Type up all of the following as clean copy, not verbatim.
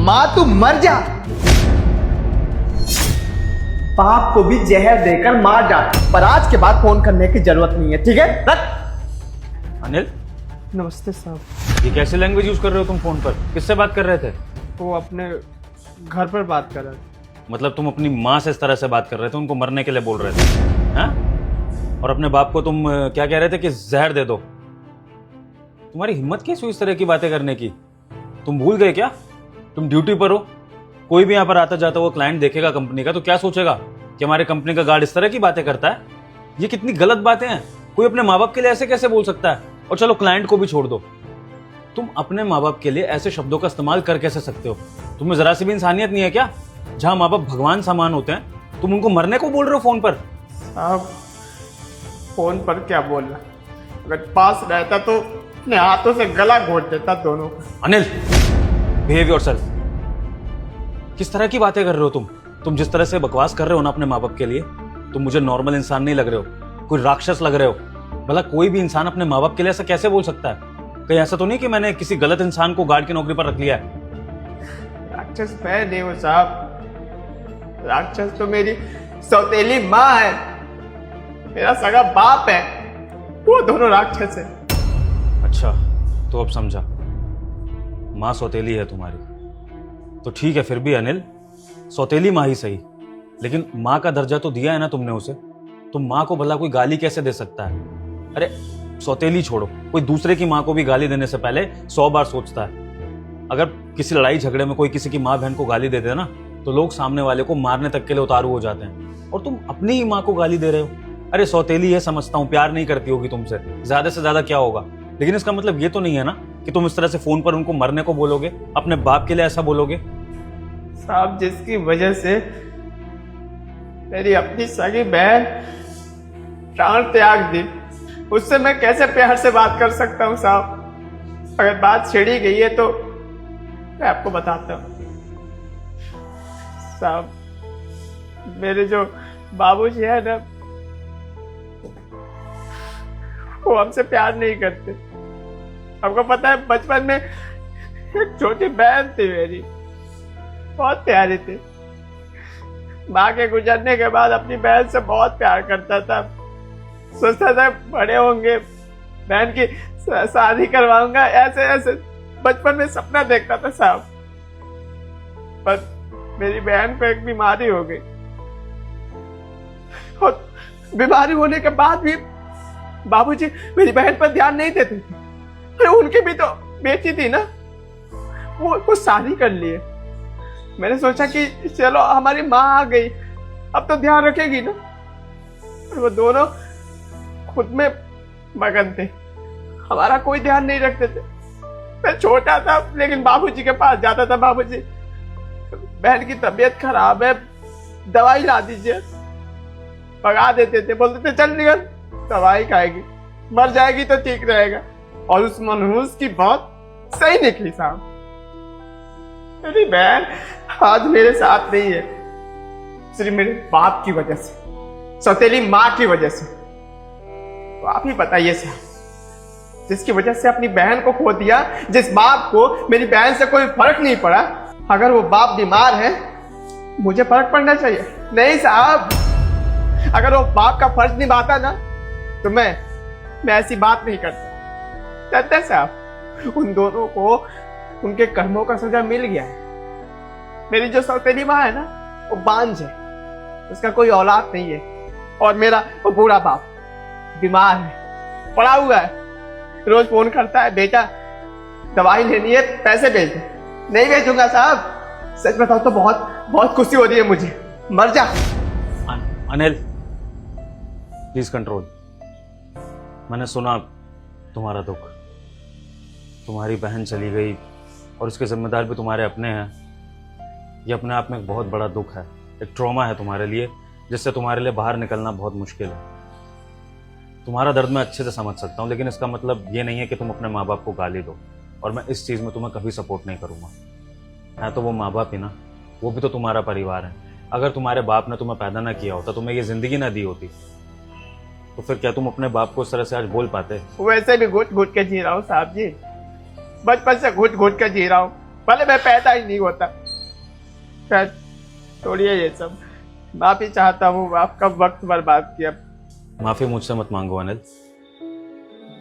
माँ तू मर जा। बाप को भी जहर देकर मार डाल, पर आज के बाद फोन करने की जरूरत नहीं है, ठीक है? रख। अनिल, नमस्ते साहब। ये कैसी लैंग्वेज यूज कर रहे हो तुम फोन पर? किससे बात कर रहे थे? वो अपने घर पर बात कर रहे थे। मतलब तुम अपनी माँ से इस तरह से बात कर रहे थे, उनको मरने के लिए बोल रहे थे, हाँ? और अपने बाप को तुम क्या कह रहे थे कि जहर दे दो? तुम्हारी हिम्मत कैसी हुई इस तरह की बातें करने की? तुम भूल गए क्या? तुम ड्यूटी पर हो। कोई भी यहाँ पर आता जाता हुआ क्लाइंट देखेगा कंपनी का तो क्या सोचेगा कि हमारे कंपनी का गार्ड इस तरह की बातें करता है? ये कितनी गलत बातें हैं। कोई अपने माँ बाप के लिए ऐसे कैसे बोल सकता है? और चलो क्लाइंट को भी छोड़ दो, तुम अपने माँ बाप के लिए ऐसे शब्दों का इस्तेमाल कर कैसे सकते हो? तुम्हें जरा सी भी इंसानियत नहीं है क्या? जहां माँ बाप भगवान समान होते हैं, तुम उनको मरने को बोल रहे हो फोन पर? साहब फोन पर क्या बोलना, अगर पास रहता तो अपने हाथों से गला घोट देता दोनों का। Anil, behave yourself. किस तरह की बातें कर रहे हो तुम जिस तरह से बकवास कर रहे हो ना अपने माँ बाप के लिए, तुम मुझे नॉर्मल इंसान नहीं लग रहे हो, कोई राक्षस लग रहे हो। भला कोई भी इंसान अपने माँ बाप के लिए ऐसा कैसे बोल सकता है? कहीं ऐसा तो नहीं कि मैंने किसी गलत इंसान को गार्ड की नौकरी पर रख लिया है? राक्षस मैं नहीं हूँ साहब, राक्षस तो मेरी सौतेली माँ है, मेरा सगा बाप है, वो दोनों राक्षस है। अच्छा, तो अब समझा, माँ सौतेली है तुम्हारी तो ठीक है। फिर भी अनिल, सौतेली माँ ही सही, लेकिन माँ का दर्जा तो दिया है ना तुमने उसे, तो माँ को भला कोई गाली कैसे दे सकता है? अरे सौतेली छोड़ो, कोई दूसरे की माँ को भी गाली देने से पहले 100 बार सोचता है। अगर किसी लड़ाई झगड़े में कोई किसी की माँ बहन को गाली दे दे ना, तो लोग सामने वाले को मारने तक के लिए उतारू हो जाते हैं, और तुम अपनी ही माँ को गाली दे रहे हो। अरे सौतेली है, समझता हूँ, प्यार नहीं करती होगी तुमसे, ज्यादा से ज्यादा क्या होगा, लेकिन इसका मतलब ये तो नहीं है ना कि तुम इस तरह से फोन पर उनको मरने को बोलोगे, अपने बाप के लिए ऐसा बोलोगे। साहब जिसकी वजह से मेरी अपनी सगी बहन प्राण त्याग दी, उससे मैं कैसे प्यार से बात कर सकता हूँ साहब? अगर बात छिड़ी गई है तो मैं आपको बताता हूँ साहब। मेरे जो बाबूजी है ना, वो हमसे प्यार नहीं करते। आपको पता है, बचपन में एक छोटी बहन थी मेरी, बहुत प्यारी थी। माँ के गुजरने के बाद अपनी बहन से बहुत प्यार करता था, सोचता था बड़े होंगे बहन की शादी करवाऊंगा, ऐसे ऐसे बचपन में सपना देखता था साहब। पर मेरी बहन को एक बीमारी हो गई, और बीमारी होने के बाद भी बाबूजी मेरी बहन पर ध्यान नहीं देते थे। अरे उनकी भी तो बेटी थी ना, वो शादी कर लिए। मैंने सोचा कि चलो हमारी माँ आ गई, अब तो ध्यान रखेगी ना। और वो दोनों खुद में मगन थे, हमारा कोई ध्यान नहीं रखते थे। मैं छोटा था लेकिन बाबूजी के पास जाता था, बाबूजी बहन की तबीयत खराब है, दवाई ला दीजिए, भगा देते थे, बोलते थे चल निकल, दवाई खाएगी, मर जाएगी तो ठीक रहेगा। और उस मनहूस की बात सही निकली साहब। मेरी बहन आज मेरे साथ नहीं है, सिर्फ मेरे बाप की वजह से, सौतेली माँ की वजह से। तो आप ही बताइए साहब, जिसकी वजह से अपनी बहन को खो दिया, जिस बाप को मेरी बहन से कोई फर्क नहीं पड़ा, अगर वो बाप बीमार है मुझे फर्क पड़ना चाहिए? नहीं साहब, अगर वो बाप का फर्ज निभाता ना तो मैं ऐसी बात नहीं करता साहब। उन दोनों को उनके कर्मों का सजा मिल गया है। मेरी जो सौतेली माँ है ना, वो बांझ है, उसका कोई औलाद नहीं है। और मेरा वो बूढ़ा बाप बीमार है, पड़ा हुआ है, रोज फोन करता है, बेटा दवाई लेनी है, पैसे भेज दे। नहीं भेजूंगा साहब, सच बताओ तो बहुत बहुत खुशी हो रही है मुझे, मर जा। Anil please control. मैंने सुना तुम्हारा दुख, तुम्हारी बहन चली गई और उसके जिम्मेदार भी तुम्हारे अपने हैं। ये अपने आप में एक बहुत बड़ा दुख है, एक ट्रॉमा है तुम्हारे लिए, जिससे तुम्हारे लिए बाहर निकलना बहुत मुश्किल है। तुम्हारा दर्द मैं अच्छे से समझ सकता हूँ, लेकिन इसका मतलब ये नहीं है कि तुम अपने माँ बाप को गाली दो, और मैं इस चीज़ में तुम्हें कभी सपोर्ट नहीं करूँगा। है तो वो माँ बाप ही ना, वो भी तो तुम्हारा परिवार है। अगर तुम्हारे बाप ने तुम्हें पैदा ना किया होता, तुम्हें ये जिंदगी ना दी होती, तो फिर क्या तुम अपने बाप को इस तरह से आज बोल पाते? वैसे भी घुट घुट के जी रहा हूँ साहब जी, बचपन से घुट घुट के जी रहा हूँ। भले मैं पैदा ही नहीं होता। खैर छोड़िए ये सब, माफी चाहता हूँ, आपका वक्त बर्बाद किया। माफ़ी मुझसे मत मांगो अनिल,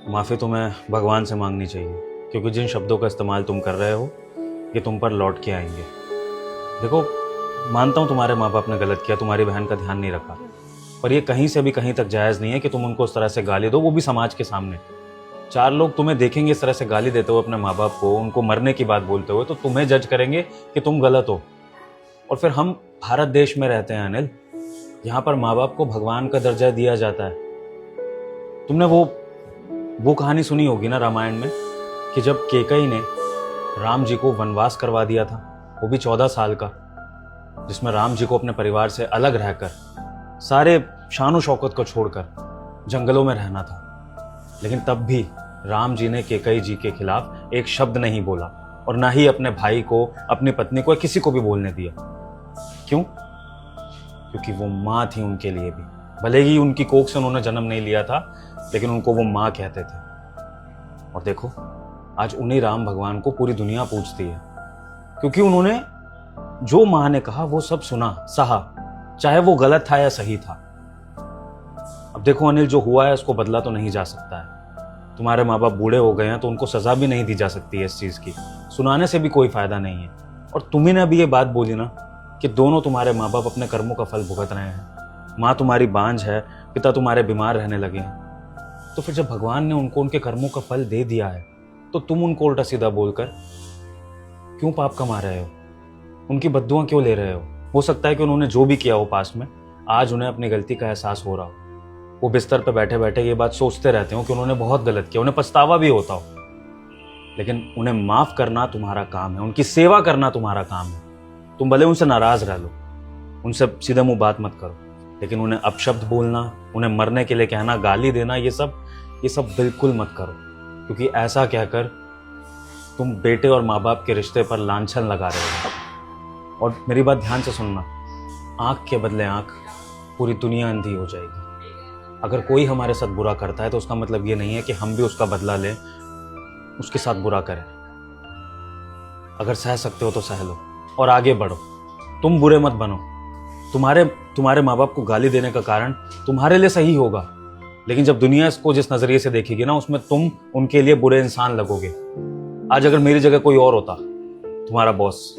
माफ़ी तुम्हें भगवान से मांगनी चाहिए, क्योंकि जिन शब्दों का इस्तेमाल तुम कर रहे हो ये तुम पर लौट के आएंगे। देखो, मानता हूँ तुम्हारे माँ बाप ने गलत किया, तुम्हारी बहन का ध्यान नहीं रखा, पर ये कहीं से भी कहीं तक जायज़ नहीं है कि तुम उनको उस तरह से गाली दो, वो भी समाज के सामने। 4 लोग तुम्हें देखेंगे इस तरह से गाली देते हुए अपने माँ बाप को, उनको मरने की बात बोलते हुए, तो तुम्हें जज करेंगे कि तुम गलत हो। और फिर हम भारत देश में रहते हैं अनिल, यहाँ पर माँ बाप को भगवान का दर्जा दिया जाता है। तुमने वो कहानी सुनी होगी ना रामायण में, कि जब केकई ने राम जी को वनवास करवा दिया था, वो भी 14 साल का, जिसमें राम जी को अपने परिवार से अलग रहकर, सारे शान शौकत को छोड़कर जंगलों में रहना था। लेकिन तब भी राम जी ने केकई जी के खिलाफ एक शब्द नहीं बोला, और ना ही अपने भाई को, अपनी पत्नी को, किसी को भी बोलने दिया। क्यों? क्योंकि वो माँ थी उनके लिए भी। भले ही उनकी कोख से उन्होंने जन्म नहीं लिया था, लेकिन उनको वो माँ कहते थे। और देखो, आज उन्हीं राम भगवान को पूरी दुनिया पूजती है, क्योंकि उन्होंने जो माँ ने कहा वो सब सुना, सहा, चाहे वो गलत था या सही था। अब देखो अनिल, जो हुआ है उसको बदला तो नहीं जा सकता है। तुम्हारे माँ बाप बूढ़े हो गए हैं तो उनको सजा भी नहीं दी जा सकती है इस चीज की, सुनाने से भी कोई फायदा नहीं है। और तुम्ही ने अभी ये बात बोली ना कि दोनों तुम्हारे माँ बाप अपने कर्मों का फल भुगत रहे हैं, माँ तुम्हारी बांझ है, पिता तुम्हारे बीमार रहने लगे हैं, तो फिर जब भगवान ने उनको उनके कर्मों का फल दे दिया है, तो तुम उनको उल्टा सीधा बोलकर क्यों पाप कमा रहे हो? उनकी बद्दुआं क्यों ले रहे हो? हो सकता है कि उन्होंने जो भी किया हो पास्ट में, आज उन्हें अपनी गलती का एहसास हो रहा हो, वो बिस्तर पर बैठे बैठे ये बात सोचते रहते हो कि उन्होंने बहुत गलत किया, उन्हें पछतावा भी होता हो। लेकिन उन्हें माफ करना तुम्हारा काम है, उनकी सेवा करना तुम्हारा काम है। तुम भले उनसे नाराज रह लो, उनसे सीधे मुंह बात मत करो, लेकिन उन्हें अपशब्द बोलना, उन्हें मरने के लिए कहना, गाली देना, ये सब बिल्कुल मत करो, क्योंकि ऐसा कहकर तुम बेटे और माँ बाप के रिश्ते पर लांछन लगा रहे हो। और मेरी बात ध्यान से सुनना, आंख के बदले आंख, पूरी दुनिया अंधी हो जाएगी। अगर कोई हमारे साथ बुरा करता है तो उसका मतलब ये नहीं है कि हम भी उसका बदला लें, उसके साथ बुरा करें। अगर सह सकते हो तो सह लो और आगे बढ़ो, तुम बुरे मत बनो। तुम्हारे माँ बाप को गाली देने का कारण तुम्हारे लिए सही होगा, लेकिन जब दुनिया इसको जिस नजरिए से देखेगी ना, उसमें तुम उनके लिए बुरे इंसान लगोगे। आज अगर मेरी जगह कोई और होता, तुम्हारा बॉस,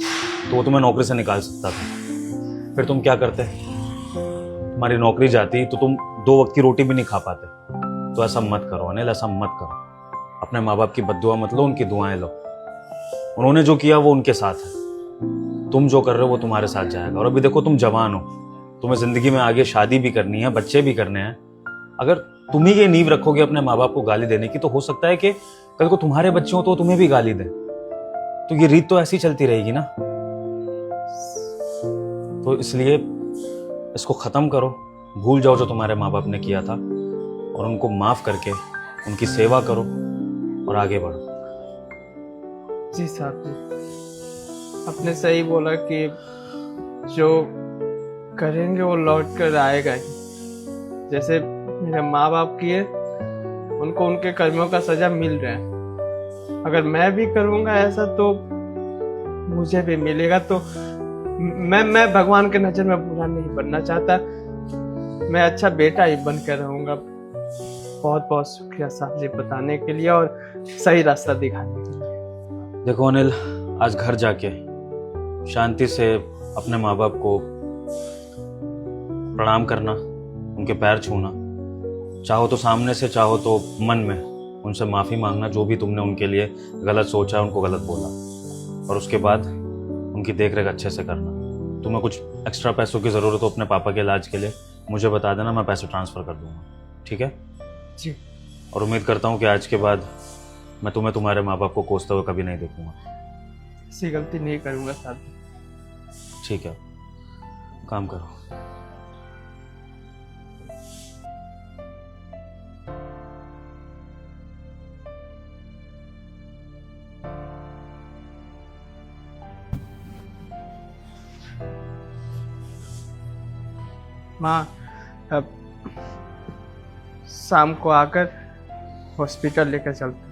तो वो तुम्हें नौकरी से निकाल सकता था। फिर तुम क्या करते? तुम्हारी नौकरी जाती तो तुम 2 वक्त की रोटी भी नहीं खा पाते। तो ऐसा मत करो अनिल, ऐसा मत करो। अपने माँ बाप की बद्दुआ मत लो, उनकी दुआएं लो। उन्होंने जो किया वो उनके साथ है, तुम जो कर रहे हो वो तुम्हारे साथ जाएगा। और अभी देखो, तुम जवान हो, तुम्हें जिंदगी में आगे शादी भी करनी है, बच्चे भी करने हैं। अगर तुम ही ये नींव रखोगे अपने माँ बाप को गाली देने की, तो हो सकता है कि कल को तुम्हारे बच्चे हो तो तुम्हें भी गाली दें। तो ये रीत तो ऐसी चलती रहेगी ना। तो इसलिए इसको खत्म करो, भूल जाओ जो तुम्हारे माँ बाप ने किया था, और उनको माफ करके उनकी सेवा करो और आगे बढ़ो। जी साहब जी, आपने सही बोला कि जो करेंगे वो लौट कर आएगा ही। जैसे मेरे माँ बाप किए, उनको उनके कर्मों का सजा मिल रहा है। अगर मैं भी करूँगा ऐसा तो मुझे भी मिलेगा। तो मैं भगवान के नजर में बुरा नहीं बनना चाहता, मैं अच्छा बेटा ही बन कर रहूँगा। बहुत बहुत शुक्रिया साहब जी बताने के लिए और सही रास्ता दिखाने के लिए। देखो अनिल, आज घर जाके शांति से अपने माँ बाप को प्रणाम करना, उनके पैर छूना, चाहो तो सामने से, चाहो तो मन में उनसे माफ़ी मांगना, जो भी तुमने उनके लिए गलत सोचा, उनको गलत बोला। और उसके बाद उनकी देख रेख अच्छे से करना। तुम्हें कुछ एक्स्ट्रा पैसों की ज़रूरत हो अपने पापा के इलाज के लिए, मुझे बता देना, मैं पैसे ट्रांसफ़र कर दूंगा। ठीक है जी। और उम्मीद करता हूँ कि आज के बाद मैं तुम्हें तुम्हारे माँ बाप को कोसते हुए कभी नहीं देखूंगा। ऐसी गलती नहीं करूँगा साहब। ठीक है, काम करो। माँ, अब शाम को आकर हॉस्पिटल लेकर चलते।